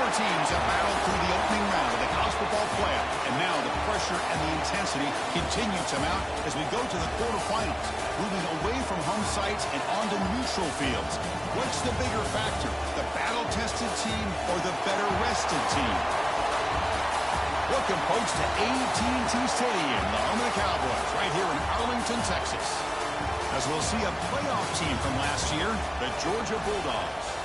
Four teams have battled through the opening round of the college football playoff, and now the pressure and the intensity continue to mount as we go to the quarterfinals, moving away from home sites and onto neutral fields. What's the bigger factor, the battle-tested team or the better-rested team? Welcome, folks, to AT&T Stadium, the home of the Cowboys, right here in Arlington, Texas. As we'll see a playoff team from last year, the Georgia Bulldogs,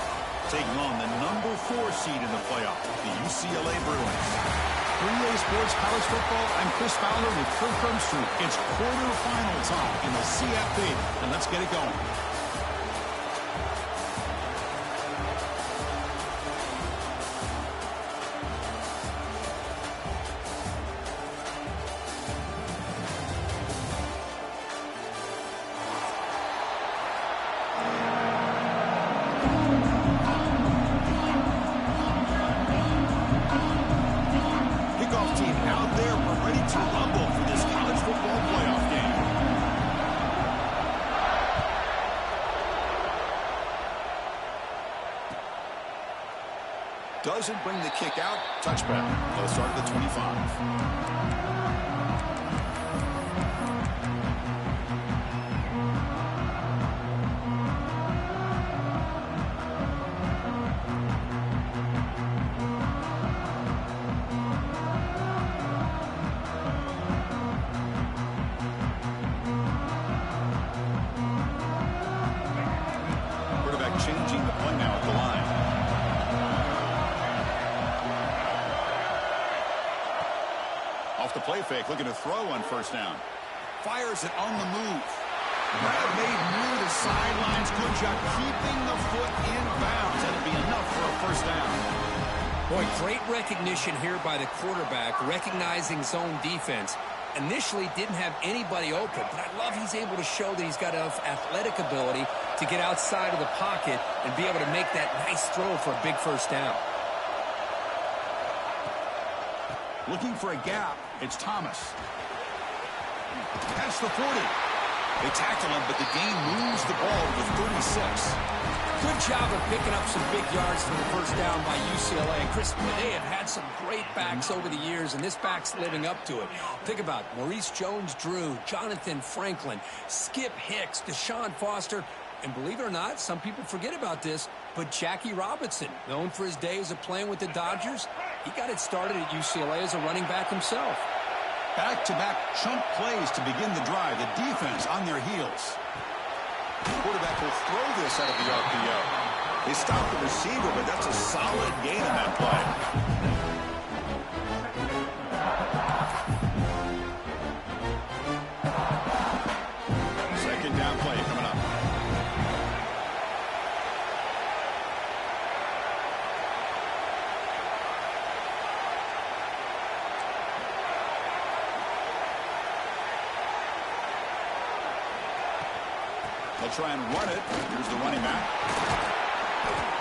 taking on the number 4 seed in the playoff, the UCLA Bruins. 3A Sports College Football, I'm Chris Fowler with Kirk Herbstreit. It's quarterfinal time in the CFP, and let's get it going. Doesn't bring the kick out. Touchback. They'll start at the 25. Quarterback changing the play now at the line. Off the play fake, looking to throw on first down. Fires it on the move. Grab made near the sidelines. Good job keeping the foot in bounds. That'll be enough for a first down. Boy, great recognition here by the quarterback, recognizing zone defense. Initially didn't have anybody open, but I love he's able to show that he's got enough athletic ability to get outside of the pocket and be able to make that nice throw for a big first down. Looking for a gap. It's Thomas. Past the 40. They tackle him, but the gain moves the ball to the 36. Good job of picking up some big yards for the first down by UCLA. And Chris, they have had some great backs over the years, and this back's living up to it. Think about Maurice Jones-Drew, Jonathan Franklin, Skip Hicks, Deshaun Foster, and believe it or not, some people forget about this, but Jackie Robinson, known for his days of playing with the Dodgers, he got it started at UCLA as a running back himself. Back-to-back chunk plays to begin the drive. The defense on their heels. The quarterback will throw this out of the RPO. They stop the receiver, but that's a solid gain on that play. Second down play coming up. They'll try and run it. Here's the running back.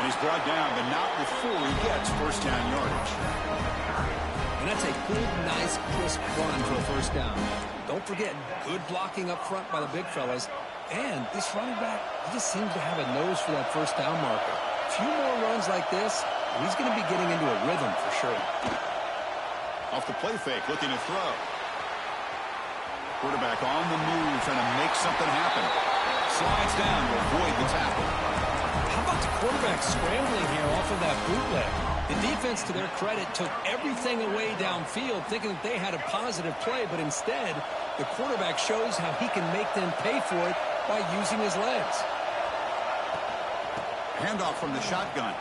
And he's brought down, but not before he gets first down yardage. And that's a good, nice, crisp run for a first down. Don't forget, good blocking up front by the big fellas. And this running back, he just seems to have a nose for that first down marker. A few more runs like this, and he's going to be getting into a rhythm for sure. Off the play fake, looking to throw. Quarterback on the move, trying to make something happen. Slides down to avoid the tackle. How about the quarterback scrambling here off of that bootleg? The defense, to their credit, took everything away downfield, thinking that they had a positive play, but instead, the quarterback shows how he can make them pay for it by using his legs. Handoff from the shotgun.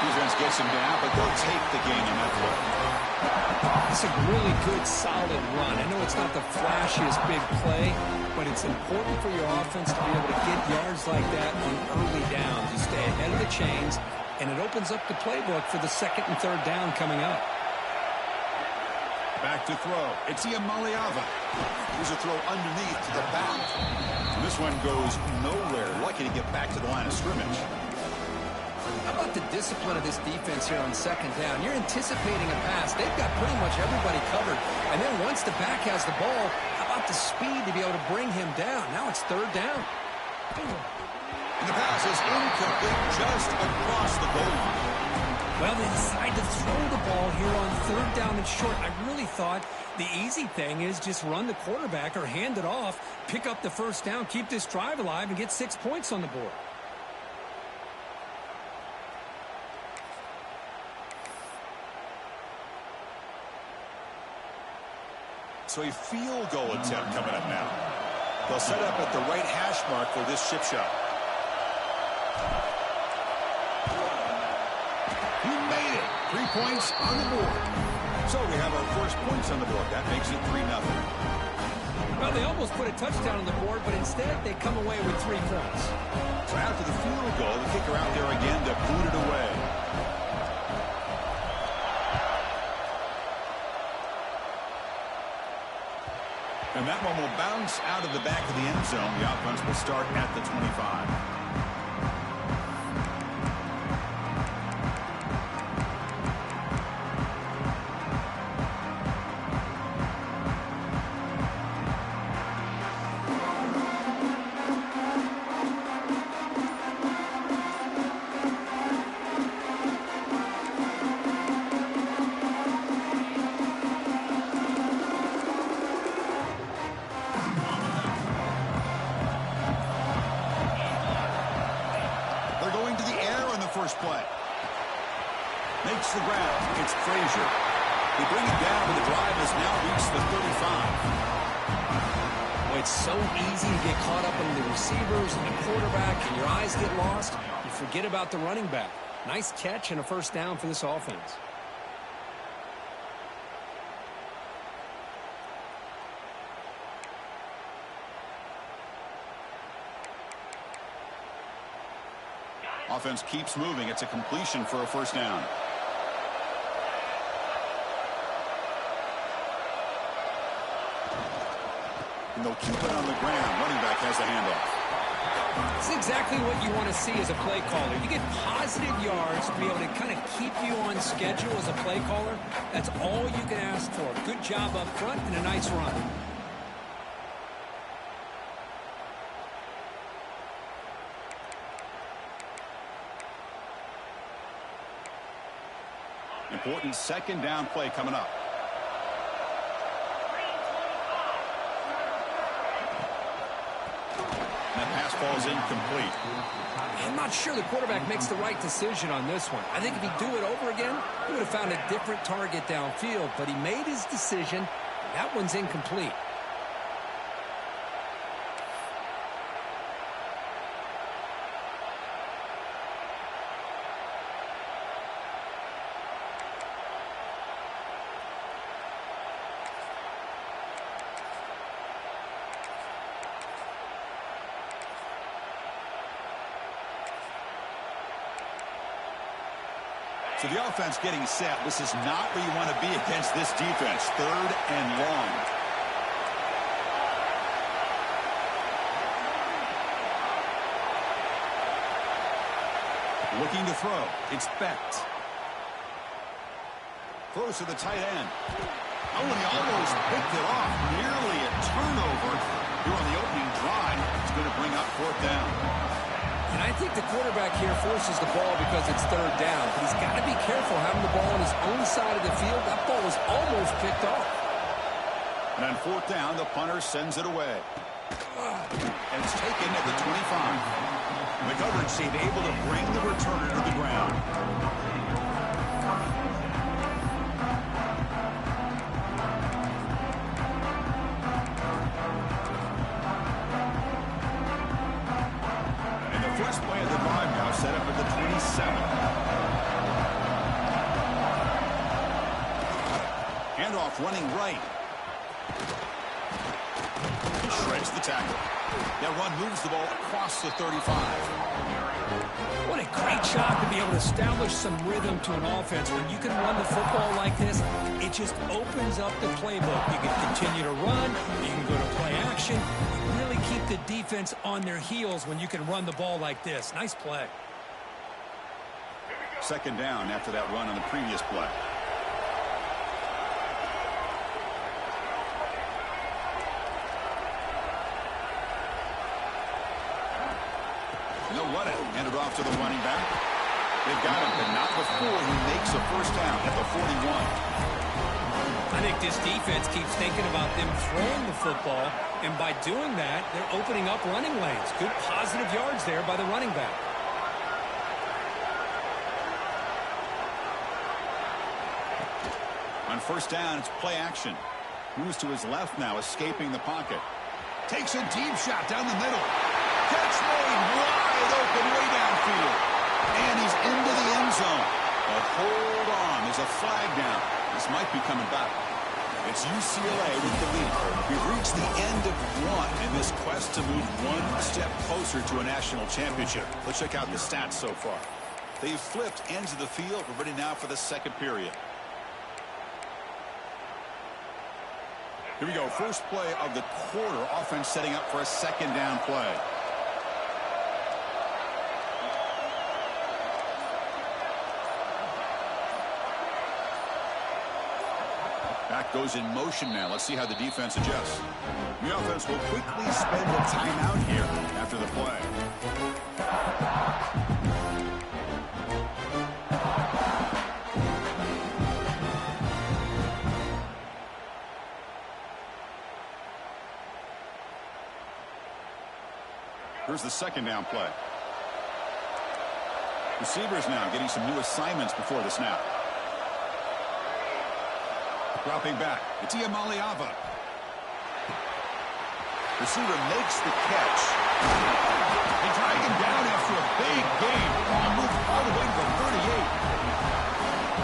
Defense gets him down, but they'll take the gain on that play. It's a really good, solid run. I know it's not the flashiest big play, but it's important for your offense to be able to get yards like that on early downs. You stay ahead of the chains, and it opens up the playbook for the second and third down coming up. Back to throw. It's Iamaleava. Here's a throw underneath to the back. And this one goes nowhere. Lucky to get back to the line of scrimmage. How about the discipline of this defense here on second down? You're anticipating a pass. They've got pretty much everybody covered. And then once the back has the ball, how about the speed to be able to bring him down? Now it's third down. And the pass is incomplete just across the goal line. Well, they decide to throw the ball here on third down and short. I really thought the easy thing is just run the quarterback or hand it off, pick up the first down, keep this drive alive, and get 6 points on the board. So a field goal attempt coming up now. They'll set up at the right hash mark for this chip shot. He made it. 3 points on the board. So we have our first points on the board. That makes it 3-0. Well, they almost put a touchdown on the board, but instead they come away with 3 points. So after the field goal, the kicker out there again to boot it away. And that one will bounce out of the back of the end zone. The offense will start at the 25. First play. Makes the grab. It's Frazier. They bring it down, and the drive has now reached the 35. Well, it's so easy to get caught up in the receivers and the quarterback, and your eyes get lost. You forget about the running back. Nice catch and a first down for this offense. Offense keeps moving. It's a completion for a first down. And they'll keep it on the ground. Running back has the handoff. This is exactly what you want to see as a play caller. You get positive yards to be able to kind of keep you on schedule as a play caller. That's all you can ask for. Good job up front and a nice run. Important second down play coming up. And that pass falls incomplete. I'm not sure the quarterback makes the right decision on this one. I think if he'd do it over again, he would have found a different target downfield. But he made his decision. That one's incomplete. So the offense getting set. This is not where you want to be against this defense. 3rd and long. Looking to throw. It's Becht. Throws to the tight end. Oh, and he almost picked it off. Nearly a turnover here on the opening drive. It's going to bring up 4th down. And I think the quarterback here forces the ball because it's 3rd down. But he's got to be careful having the ball on his own side of the field. That ball was almost picked off. And on 4th down, the punter sends it away. And it's taken at the 25. The coverage team able to bring the returner to the ground. First play of the drive now set up at the 27. Handoff running right. He shreds the tackle. That run moves the ball across the 35. What a great job to be able to establish some rhythm to an offense. When you can run the football like this, it just opens up the playbook. You can continue to run. You can go to play action. You really keep the defense on their heels when you can run the ball like this. Nice play. Second down after that run on the previous play. Hand it off to the running back. They've got him, but not before he makes a first down at the 41. I think this defense keeps thinking about them throwing the football, and by doing that, they're opening up running lanes. Good positive yards there by the running back. On first down, it's play action. Moves to his left now, escaping the pocket. Takes a deep shot down the middle. Catch made wide open way downfield. And he's into the end zone. But hold on, there's a flag down. This might be coming back. It's UCLA with the lead. We've reached the end of one in this quest to move one step closer to a national championship. Let's check out the stats so far. They've flipped ends of the field. We're ready now for the second period. Here we go. First play of the quarter. Offense setting up for a second down play. Back goes in motion now. Let's see how the defense adjusts. The offense will quickly spend a timeout here after the play. Here's the second down play. Receivers now getting some new assignments before the snap. Dropping back. It's Iamaleava. Receiver makes the catch. They drag him down after a big gain. Moved all the way to the 38.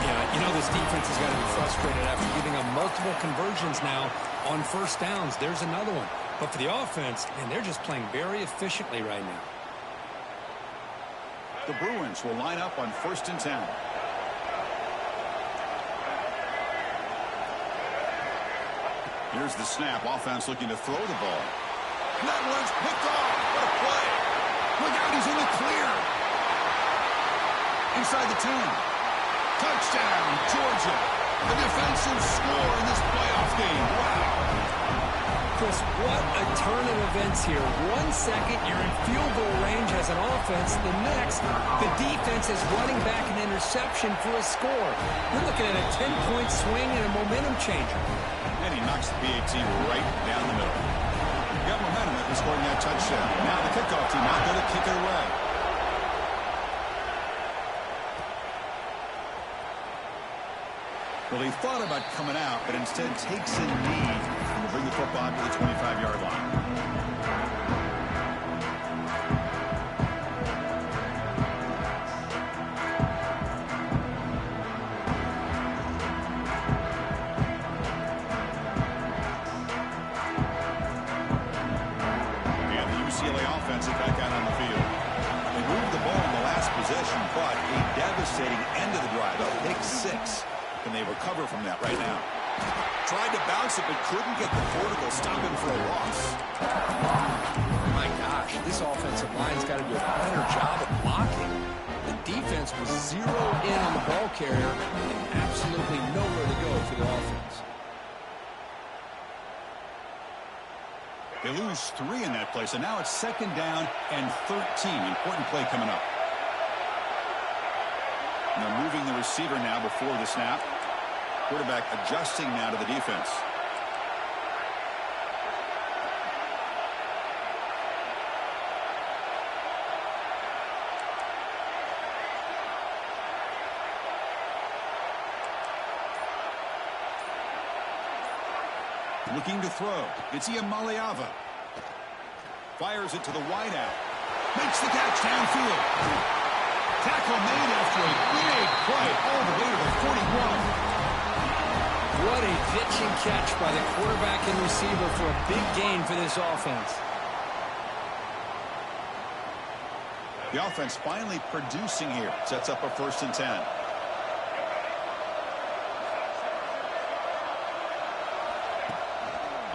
Yeah, you know this defense has got to be frustrated after giving up multiple conversions now on first downs. There's another one. But for the offense, man, they're just playing very efficiently right now. The Bruins will line up on 1st and 10. Here's the snap. Offense looking to throw the ball. That one's picked off. What a play. Look out, he's in the clear. Inside the 10. Touchdown, Georgia. The defensive score in this playoff game. Wow. Chris, what a turn of events here. 1 second, you're in field goal range as an offense. The next, the defense is running back an interception for a score. You're looking at a 10-point swing and a momentum changer. And he knocks the PAT right down the middle. Got momentum after scoring that touchdown. Now the kickoff team out there to kick it away. Well, he thought about coming out, but instead takes a knee and will bring the football to the 25-yard line. And the UCLA offense is back out on the field. They moved the ball in the last possession, but a devastating end of the drive, a pick 6. And they recover from that right now. Tried to bounce it, but couldn't get the vertical. Stop him for a loss. My gosh, this offensive line's got to do a better job of blocking. The defense was zeroed in on the ball carrier and absolutely nowhere to go for the offense. They lose 3 in that play, so now it's 2nd down and 13. Important play coming up. And they're moving the receiver now before the snap. Quarterback adjusting now to the defense. Looking to throw. It's Iamaleava. Fires it to the wideout. Makes the catch downfield. Tackle made after a big play all the way to the 41. What a pitch and catch by the quarterback and receiver for a big gain for this offense. The offense finally producing here. Sets up a 1st and 10.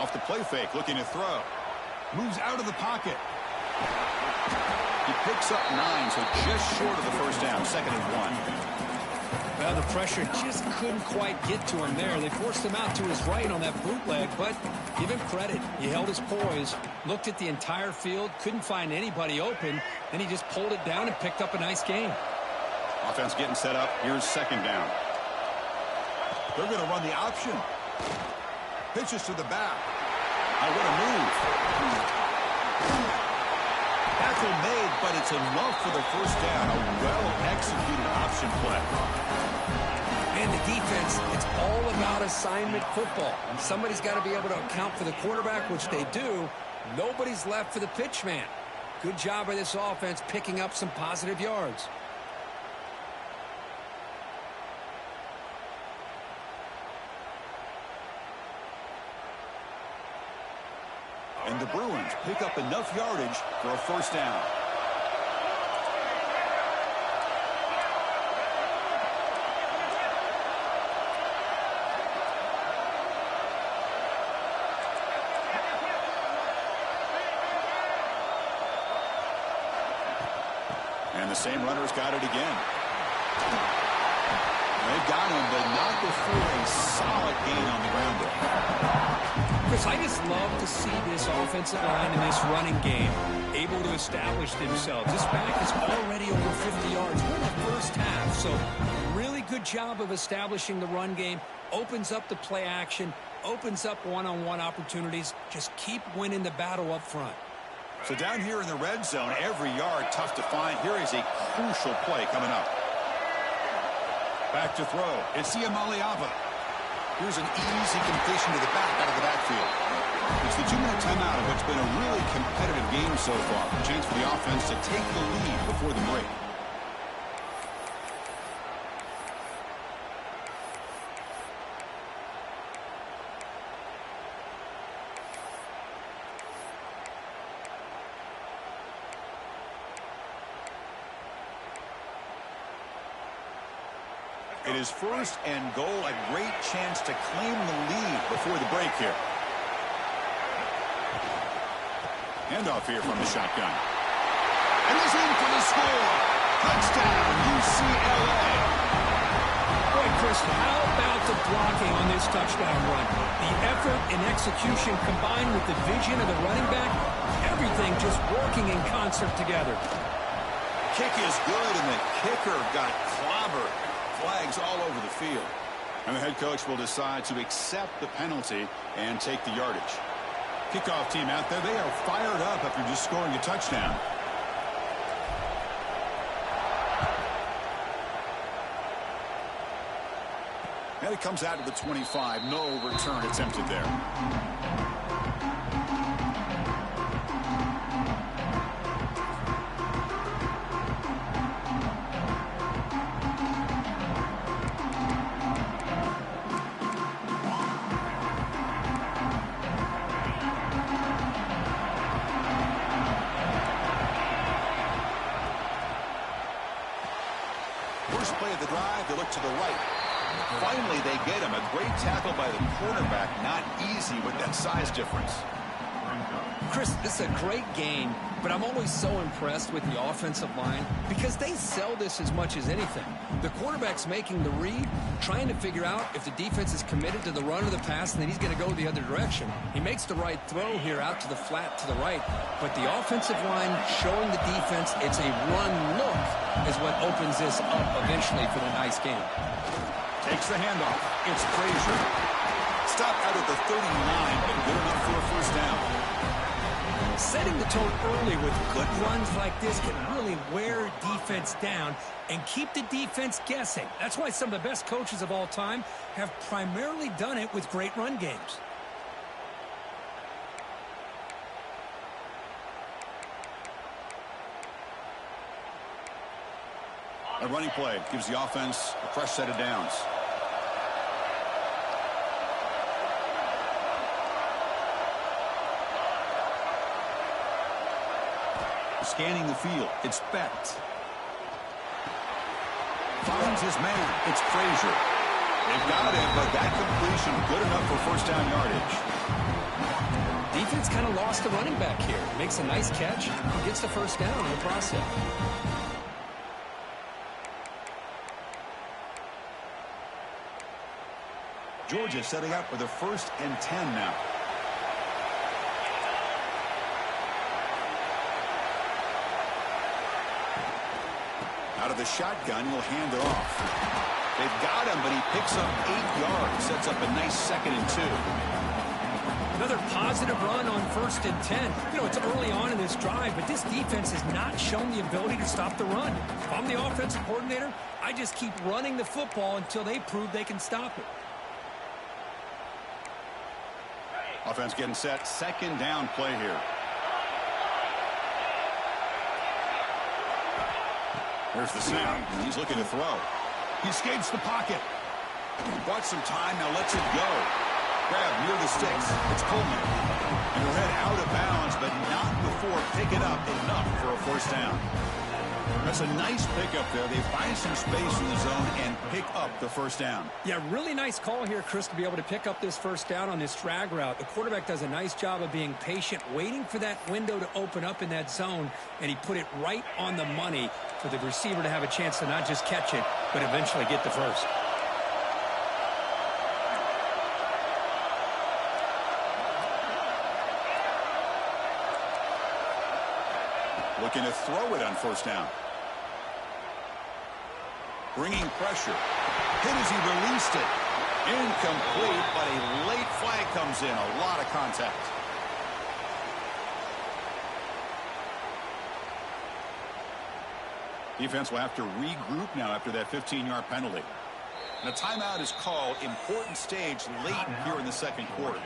Off the play fake, looking to throw. Moves out of the pocket. He picks up 9, so just short of the first down. 2nd and 1. Well, the pressure just couldn't quite get to him there. They forced him out to his right on that bootleg, but give him credit. He held his poise, looked at the entire field, couldn't find anybody open, then he just pulled it down and picked up a nice gain. Offense getting set up. Here's second down. They're going to run the option. Pitches to the back. Oh, what a move. Tackle made, but it's enough for the first down. A well-executed option play. And the defense, it's all about assignment football. Somebody's got to be able to account for the quarterback, which they do. Nobody's left for the pitch man. Good job by this offense picking up some positive yards. And the Bruins pick up enough yardage for a first down. And the same runner's got it again. They've got him, but not before a solid gain on the ground there. Chris, I just love to see this offensive line in this running game able to establish themselves. This back is already over 50 yards. We're in the first half, so really good job of establishing the run game. Opens up the play action, opens up one-on-one opportunities. Just keep winning the battle up front. So down here in the red zone, every yard tough to find. Here is a crucial play coming up. Back to throw. It's Iamaleava. Here's an easy completion to the back out of the backfield. It's the 2-minute timeout of what's been a really competitive game so far. A chance for the offense to take the lead before the break. It is first and goal, a great chance to claim the lead before the break here. Handoff here from the shotgun. And he's in for the score. Touchdown, UCLA. Boy, Chris, how about the blocking on this touchdown run? The effort and execution combined with the vision of the running back, everything just working in concert together. Kick is good, and the kicker got clobbered. Flags all over the field. And the head coach will decide to accept the penalty and take the yardage. Kickoff team out there, they are fired up after just scoring a touchdown. And it comes out to the 25. No return attempted there. First play of the drive, they look to the right. Finally, they get him. A great tackle by the quarterback. Not easy with that size difference. Chris, this is a great game, but I'm always so impressed with the offensive line because they sell this as much as anything. The quarterback's making the read, trying to figure out if the defense is committed to the run or the pass, and then he's going to go the other direction. He makes the right throw here out to the flat to the right, but the offensive line showing the defense it's a run look is what opens this up eventually for the nice game. Takes the handoff. It's Frazier. Stop out at the 39, but good enough for a first down. Setting the tone early with good runs like this can really wear defense down and keep the defense guessing. That's why some of the best coaches of all time have primarily done it with great run games. A running play gives the offense a fresh set of downs. Scanning the field, it's Becht. Finds his man, it's Frazier. They've got him, but that completion good enough for first down yardage. Defense kind of lost the running back here. Makes a nice catch, gets the first down in the process. Georgia setting up for the 1st and 10 now. Out of the shotgun, he'll hand it off. They've got him, but he picks up 8 yards. Sets up a nice 2nd and 2. Another positive run on 1st and 10. You know, it's early on in this drive, but this defense has not shown the ability to stop the run. If I'm the offensive coordinator, I just keep running the football until they prove they can stop it. Offense getting set. 2nd down play here. There's the snap. He's looking to throw. He escapes the pocket. Bought some time. Now lets it go. Grab near the sticks. It's Coleman. And we're head out of bounds, but not before picking up enough for a 1st down. That's a nice pickup there. They find some space in the zone and pick up the 1st down. Yeah, really nice call here, Chris, to be able to pick up this 1st down on this drag route. The quarterback does a nice job of being patient, waiting for that window to open up in that zone, and he put it right on the money for the receiver to have a chance to not just catch it, but eventually get the 1st. Looking to throw it on 1st down. Bringing pressure. Hit as he released it. Incomplete, but a late flag comes in. A lot of contact. Defense will have to regroup now after that 15-yard penalty. And a timeout is called. Important stage late here in the 2nd quarter.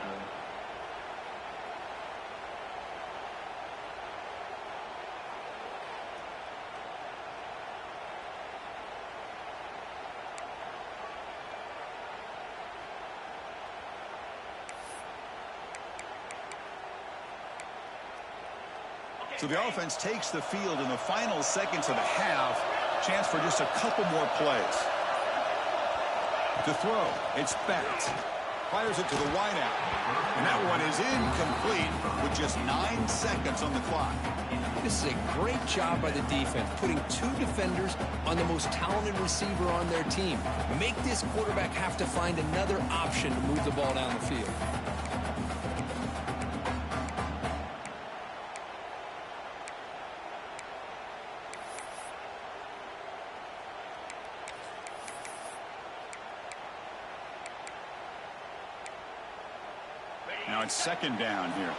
So the offense takes the field in the final seconds of the half. Chance for just a couple more plays. To throw, it's Bennett. Fires it to the wideout. And that one is incomplete with just 9 seconds on the clock. This is a great job by the defense, putting 2 defenders on the most talented receiver on their team. Make this quarterback have to find another option to move the ball down the field. Now it's 2nd down here.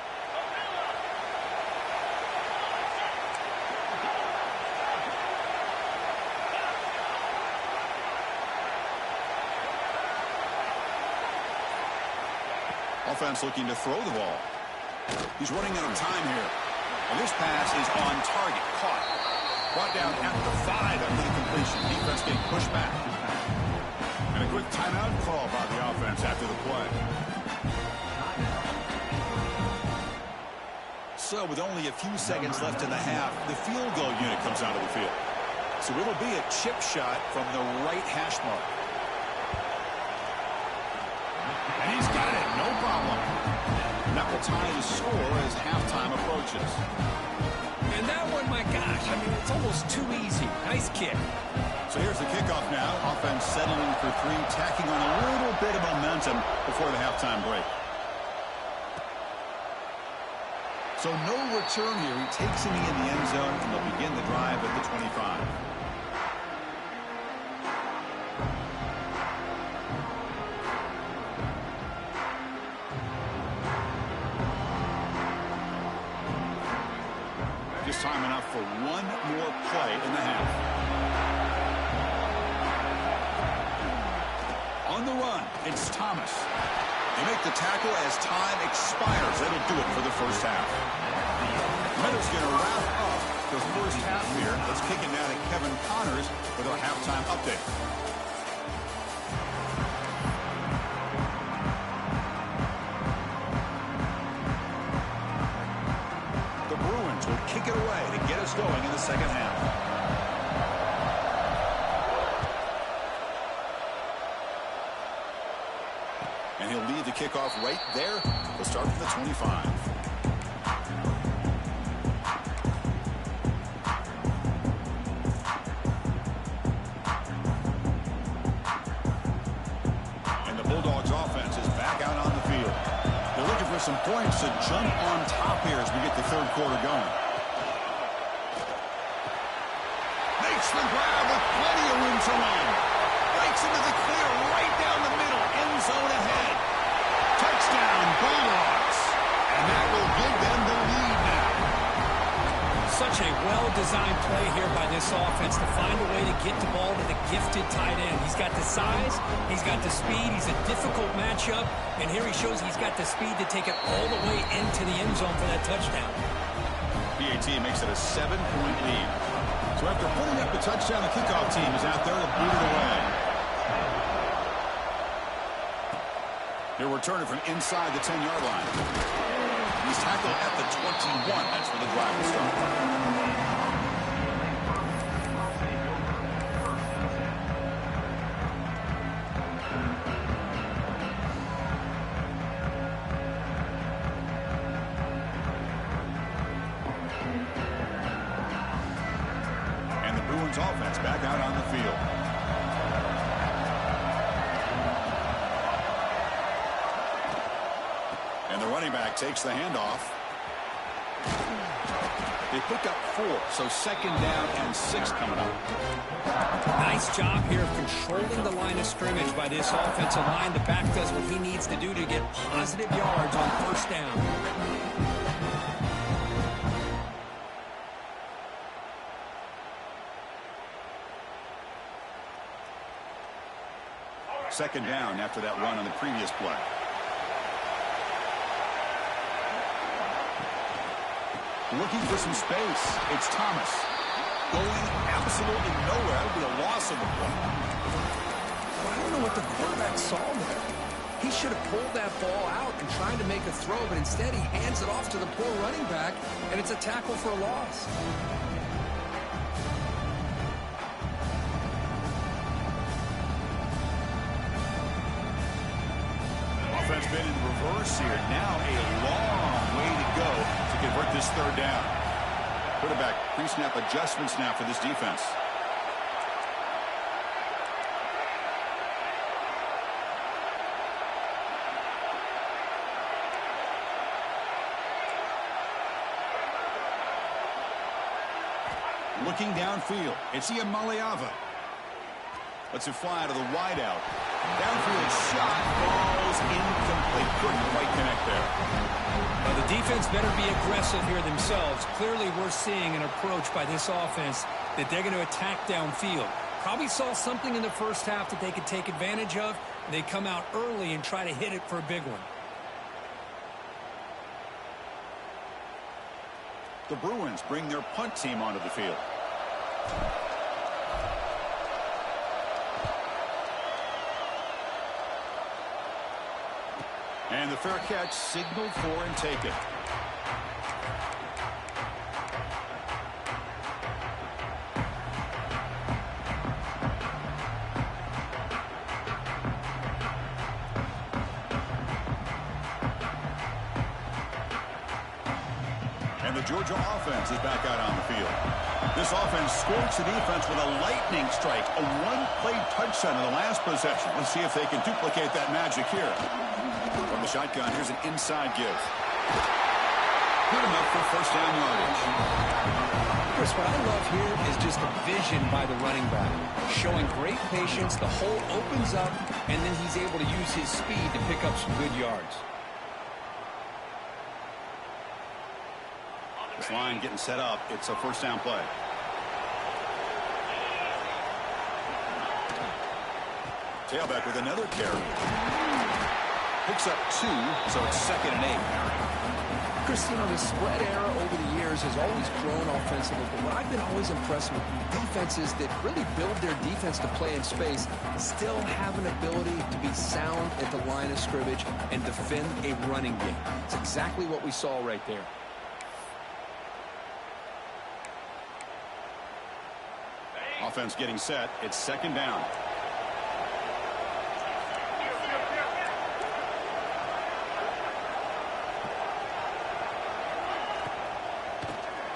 Offense looking to throw the ball. He's running out of time here. And this pass is on target. Caught. Brought down at the 5 after the completion. Defense getting pushed back. And a quick timeout call by the offense after the play. So with only a few seconds left in the half, the field goal unit comes out of the field. So it'll be a chip shot from the right hash mark. And he's got it, no problem. And that will tie the score as halftime approaches. And that one, my gosh, I mean, it's almost too easy. Nice kick. So here's the kickoff now. Offense settling for 3, tacking on a little bit of momentum before the halftime break. So no return here. He takes a knee in the end zone, and they'll begin the drive at the 25. Just time enough for one more play in the half. On the run, it's Thomas. They make the tackle as time expires. That'll do it for the 1st half. Minutes going to wrap up the 1st half here. Let's kick it now to Kevin Connors with our halftime update. The Bruins will kick it away to get us going in the 2nd half. And he'll lead the kickoff right there. We'll start from the 25. And the Bulldogs offense points to jump on top here as we get the third quarter going. Makes the grab with plenty of room to run. Breaks into the clear right down the middle. End zone ahead. Touchdown, Bulldogs. And that will give them the lead now. Such a well-designed play here by this offense to find a way to get the ball to the gifted tight end. He's got the size, he's got the speed, he's a difficult matchup, and here he shows he's got the speed to take it all the way into the end zone for that touchdown. PAT makes it a 7-point lead. So after putting up the touchdown, the kickoff team is out there to boot it away. He'll return it from inside the 10-yard line. He's tackled at the 21. That's where the drive will start. And the Bruins offense back out on the field. And the running back takes the handoff. They pick up 4, so second down and 6 coming up. Nice job here of controlling the line of scrimmage by this offensive line. The back does what he needs to do to get positive yards on first down. Second down after that run on the previous play. Looking for some space. It's Thomas. Going absolutely nowhere. That would be a loss of the play. I don't know what the quarterback saw there. He should have pulled that ball out and tried to make a throw, but instead he hands it off to the poor running back, and it's a tackle for a loss. Offense been in reverse here. Now a long way to go to convert this third down. Quarterback pre-snap adjustments now for this defense. Looking downfield, it's Iamaleava. Lets it fly to the wideout. Downfield shot, falls incomplete. Couldn't quite connect there. Well, the defense better be aggressive here themselves. Clearly we're seeing an approach by this offense that they're going to attack downfield. Probably saw something in the first half that they could take advantage of. They come out early and try to hit it for a big one. The Bruins bring their punt team onto the field. And the fair catch signaled for and taken. And the Georgia offense is back out on the field. This offense scorched the defense with a lightning strike, a one-play touchdown in the last possession. Let's see if they can duplicate that magic here. From the shotgun, here's an inside give. Good enough for first down yardage. Chris, what I love here is just a vision by the running back. Showing great patience, the hole opens up, and then he's able to use his speed to pick up some good yards. This line getting set up. It's a first down play. Tailback with another carry. Picks up 2, so it's second and 8. Chris, you know, the spread era over the years has always grown offensively, but what I've been always impressed with defenses that really build their defense to play in space still have an ability to be sound at the line of scrimmage and defend a running game. It's exactly what we saw right there. Offense getting set. It's second down.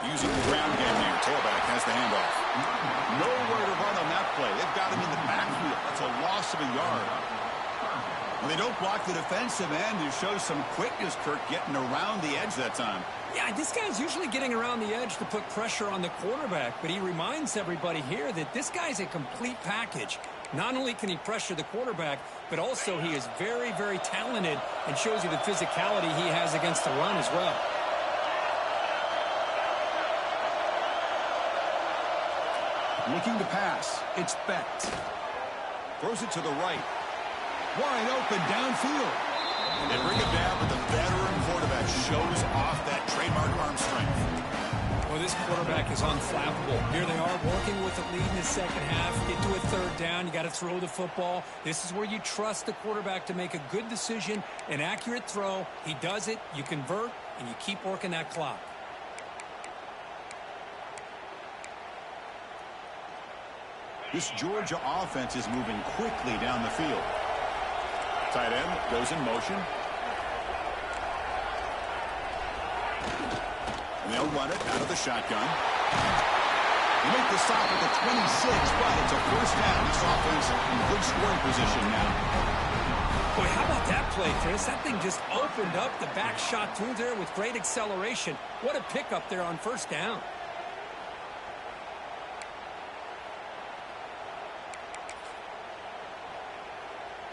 Using the ground game here. Tailback has the handoff. Nowhere to run on that play. They've got him in the backfield. That's a loss of a yard. Well, they don't block the defensive end, who shows some quickness, Kirk, getting around the edge that time. Yeah, this guy's usually getting around the edge to put pressure on the quarterback, but he reminds everybody here that this guy's a complete package. Not only can he pressure the quarterback, but also he is very, very talented and shows you the physicality he has against the run as well. Looking to pass. It's Becht. Throws it to the right. Wide open downfield. They bring it down, but the veteran quarterback shows off that trademark arm strength. Well, this quarterback is unflappable. Here they are working with the lead in the second half. Get to a third down. You got to throw the football. This is where you trust the quarterback to make a good decision, an accurate throw. He does it. You convert, and you keep working that clock. This Georgia offense is moving quickly down the field. Tight end goes in motion. And they'll run it out of the shotgun. They make the stop at the 26, but it's a first down. This offense in good scoring position now. Boy, how about that play, Chris? That thing just opened up the back shot through there with great acceleration. What a pickup there on first down.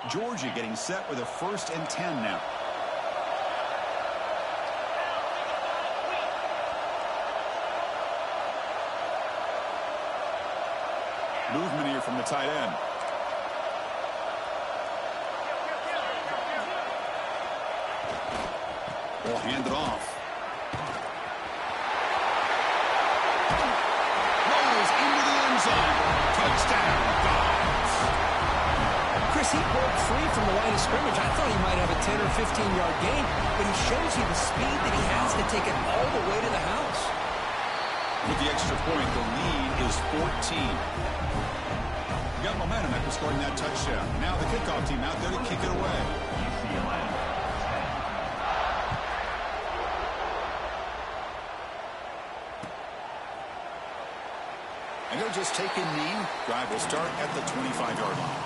Georgia getting set with a 1st and 10 now. Movement here from the tight end. We'll hand it off. Rolls into the end zone. Touchdown, Dogs. Chris, he broke free from the line of scrimmage. I thought he might have a 10 or 15-yard gain, but he shows you the speed that he has to take it all the way to the house. With the extra point, the lead is 14. You got momentum after scoring that touchdown. Now the kickoff team out there to kick it away. UCLA. And they'll just take a knee. Drive will start at the 25-yard line.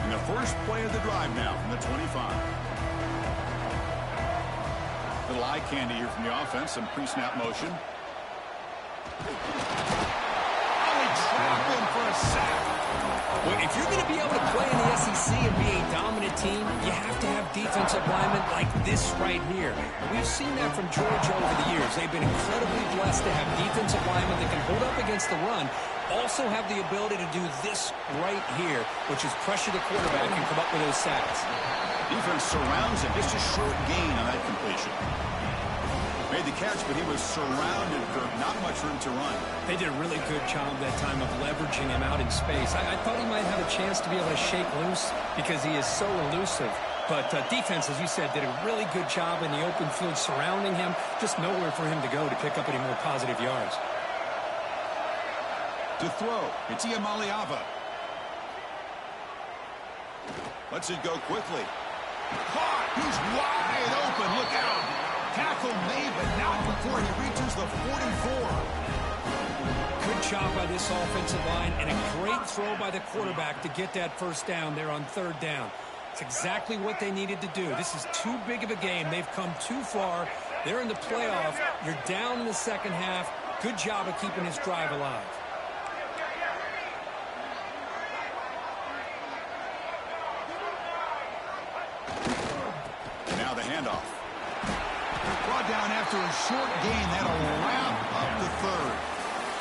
And the first play of the drive now from the 25. Little eye candy here from the offense. Some pre-snap motion. Oh, he trapped him for a sack. Well, if you're going to be able to play in the SEC and be a dominant team, you have to have defensive linemen like this right here. We've seen that from Georgia over the years. They've been incredibly blessed to have defensive linemen that can hold up against the run, also have the ability to do this right here, which is pressure the quarterback and come up with those sacks. Defense surrounds him. Just a short gain on that completion. Made the catch, but he was surrounded for not much room to run. They did a really good job that time of leveraging him out in space. I thought he might have a chance to be able to shake loose because he is so elusive. But defense, as you said, did a really good job in the open field surrounding him. Just nowhere for him to go to pick up any more positive yards. To throw, it's Iamaleava. Lets it go quickly. Caught! He's wide open. Look out! Tackle made, but not before he reaches the 44. Good job by this offensive line, and a great throw by the quarterback to get that first down there on third down. It's exactly what they needed to do. This is too big of a game. They've come too far. They're in the playoff. You're down in the second half. Good job of keeping this drive alive. Now the handoff. Brought down after a short gain. That'll wrap up the third.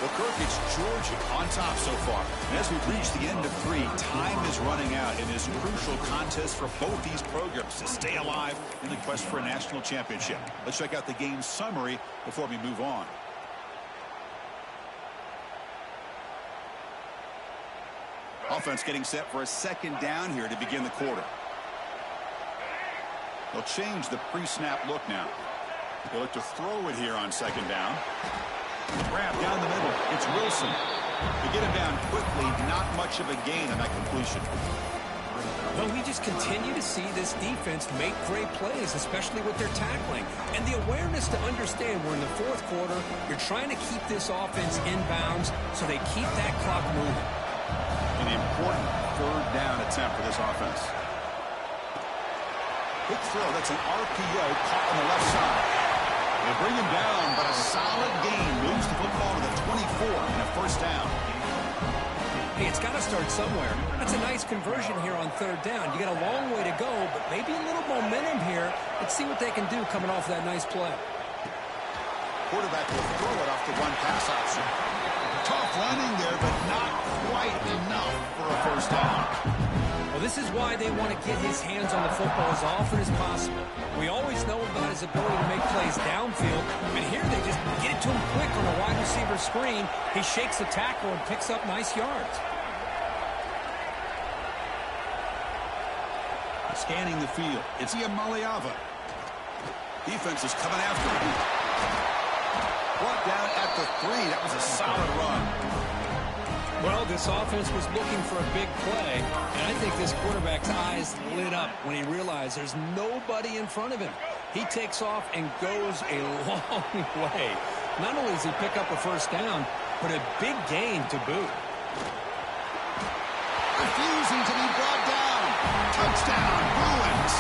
Well, Kirk, it's Georgia on top so far. And as we've reached the end of 3, time is running out in this crucial contest for both these programs to stay alive in the quest for a national championship. Let's check out the game summary before we move on. Offense getting set for a second down here to begin the quarter. They'll change the pre-snap look now. They look to throw it here on second down. Grab down the middle. It's Wilson. They get him down quickly. Not much of a gain on that completion. Well, we just continue to see this defense make great plays, especially with their tackling. And the awareness to understand we're in the fourth quarter, you're trying to keep this offense in bounds so they keep that clock moving. An important third down attempt for this offense. Quick throw, that's an RPO caught on the left side. They bring him down, but a solid gain moves the football to the 24 and a first down. Hey, it's got to start somewhere. That's a nice conversion here on third down. You got a long way to go, but maybe a little momentum here. Let's see what they can do coming off that nice play. Quarterback will throw it off the one pass option. Tough running there, but not quite enough for a first down. Well, this is why they want to get his hands on the football as often as possible. We always know about his ability to make plays downfield, but here they just get it to him quick on a wide receiver screen. He shakes the tackle and picks up nice yards. Scanning the field, it's Maliava. Defense is coming after him. Brought down at the 3. That was a solid run. Well, this offense was looking for a big play, and I think this quarterback's eyes lit up when he realized there's nobody in front of him. He takes off and goes a long way. Not only does he pick up a first down, but a big gain to boot. Refusing to be brought down. Touchdown, Bruins.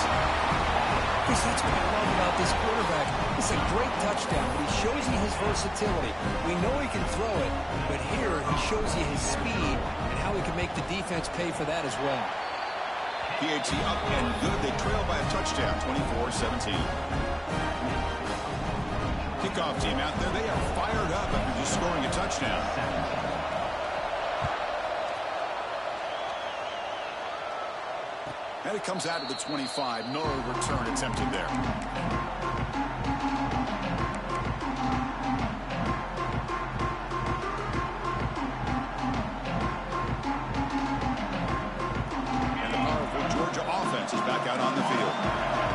Chris, that's what I love about this quarterback. It's a great touchdown, but he shows you his versatility. We know he can throw it, but here he shows you his speed and how he can make the defense pay for that as well. PAT up and good. They trail by a touchdown, 24-17. Kickoff team out there. They are fired up after just scoring a touchdown. And it comes out of the 25. No return attempted there. And the powerful Georgia offense is back out on the field.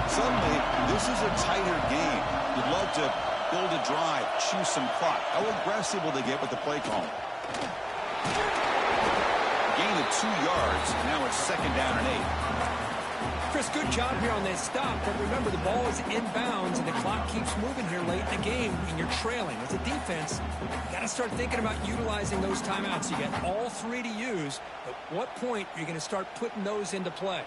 Suddenly, this is a tighter game. You'd love to build a drive, choose some clock. How aggressive will they get with the play call? Gain of 2 yards. Now it's second down and 8. Chris, good job here on that stop, but remember the ball is inbounds and the clock keeps moving here late in the game and you're trailing. As a defense, you got to start thinking about utilizing those timeouts. You got all 3 to use. At what point are you going to start putting those into play?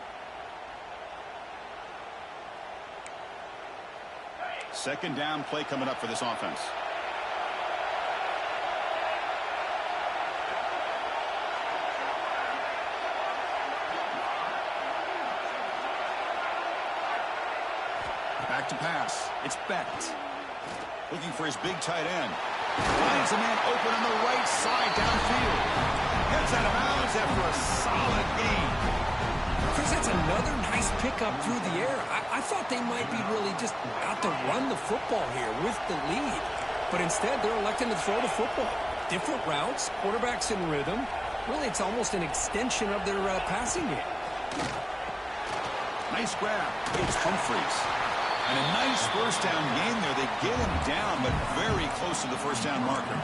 Second down play coming up for this offense. Back to pass. It's Becht. Looking for his big tight end. Finds a man open on the right side downfield. Gets out of bounds after a solid gain. Chris, that's another nice pickup through the air. I thought they might be really just out to run the football here with the lead. But instead, they're electing to throw the football. Different routes, quarterbacks in rhythm. Really, it's almost an extension of their passing game. Nice grab. It's Humphreys. And a nice first down gain there. They get him down, but very close to the first down marker.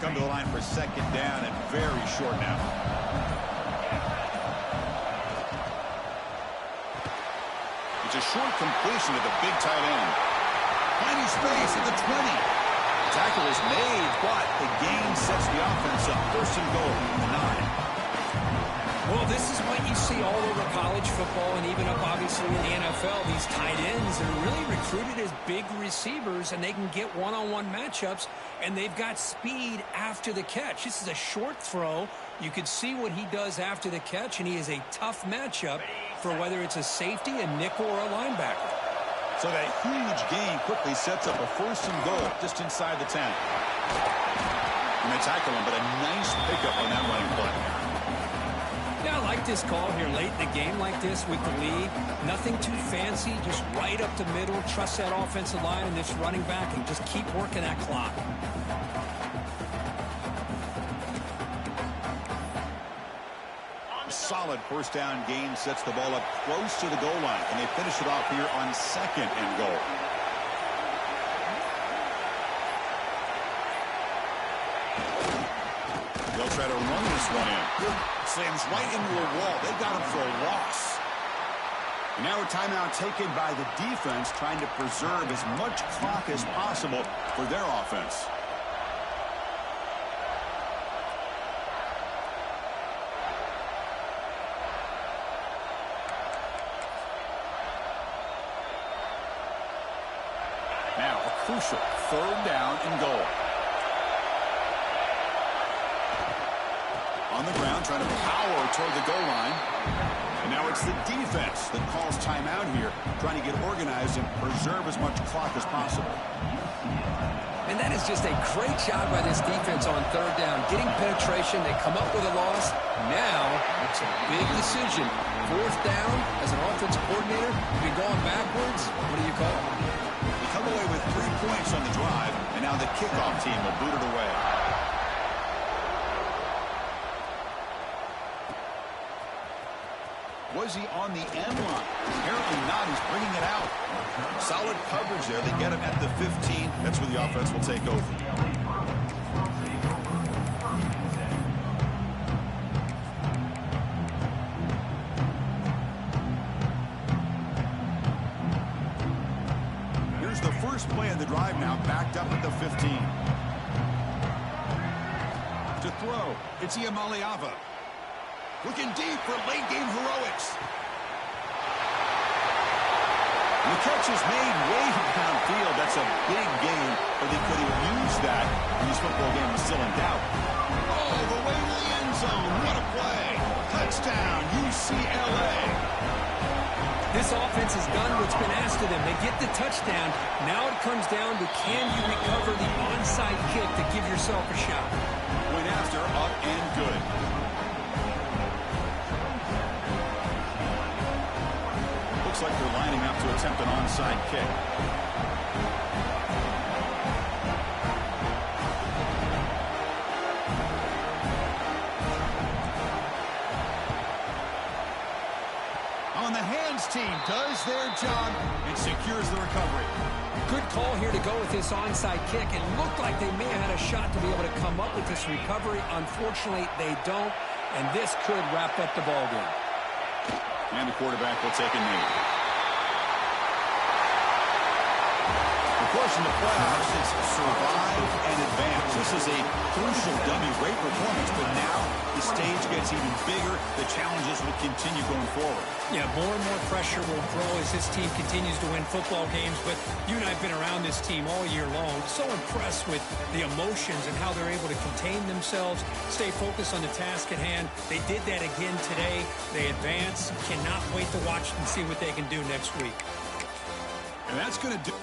Come to the line for second down and very short now. It's a short completion to the big tight end. Finding space at the 20. Tackle is made, but the gain sets the offense up. First and goal, 9. Well, this is what you see all over college football and even up obviously in the NFL. These tight ends are really recruited as big receivers, and they can get one-on-one matchups, and they've got speed after the catch. This is a short throw. You could see what he does after the catch, and he is a tough matchup for whether it's a safety, a nickel, or a linebacker. So that huge gain quickly sets up a first and goal just inside the 10. And they tackle him, but a nice pickup on that running play. Yeah, I like like this call here late in the game like this with the lead. Nothing too fancy, just right up the middle. Trust that offensive line and this running back and just keep working that clock. Solid first down gain sets the ball up close to the goal line. And they finish it off here on 2nd and goal. They'll try to run this one in. Slams right into a wall. They got him for a loss. And now a timeout taken by the defense, trying to preserve as much clock as possible for their offense. Now a crucial 3rd down and goal. On the ground, trying to power toward the goal line. And now it's the defense that calls timeout here, trying to get organized and preserve as much clock as possible. And that is just a great job by this defense on 3rd down. Getting penetration, they come up with a loss. Now it's a big decision. 4th down, as an offensive coordinator, you've been going backwards. What do you call it? They come away with 3 points on the drive, and now the kickoff team will boot it away. Was he on the end line? Apparently not. He's bringing it out. Solid coverage there. They get him at the 15. That's where the offense will take over. Here's the first play of the drive now, backed up at the 15. To throw, it's Iamaleava. Looking deep for late-game heroics. And the catch is made way downfield. That's a big gain, but they could have used that when this football game was still in doubt. Oh, the way to the end zone. What a play. Touchdown, UCLA. This offense has done what's been asked of them. They get the touchdown. Now it comes down to can you recover the onside kick to give yourself a shot. Went after, up and good. Looks like they're lining up to attempt an onside kick. On the hands team does their job and secures the recovery. Good call here to go with this onside kick. It looked like they may have had a shot to be able to come up with this recovery. Unfortunately, they don't, and this could wrap up the ball game. And the quarterback will take a knee. Of course, in the playoffs, it's survive and advance. This is a crucial W. Great performance, but now the stage gets even bigger. The challenges will continue going forward. Yeah, more and more pressure will grow as this team continues to win football games. But you and I have been around this team all year long. So impressed with the emotions and how they're able to contain themselves, stay focused on the task at hand. They did that again today. They advance. Cannot wait to watch and see what they can do next week. And that's going to do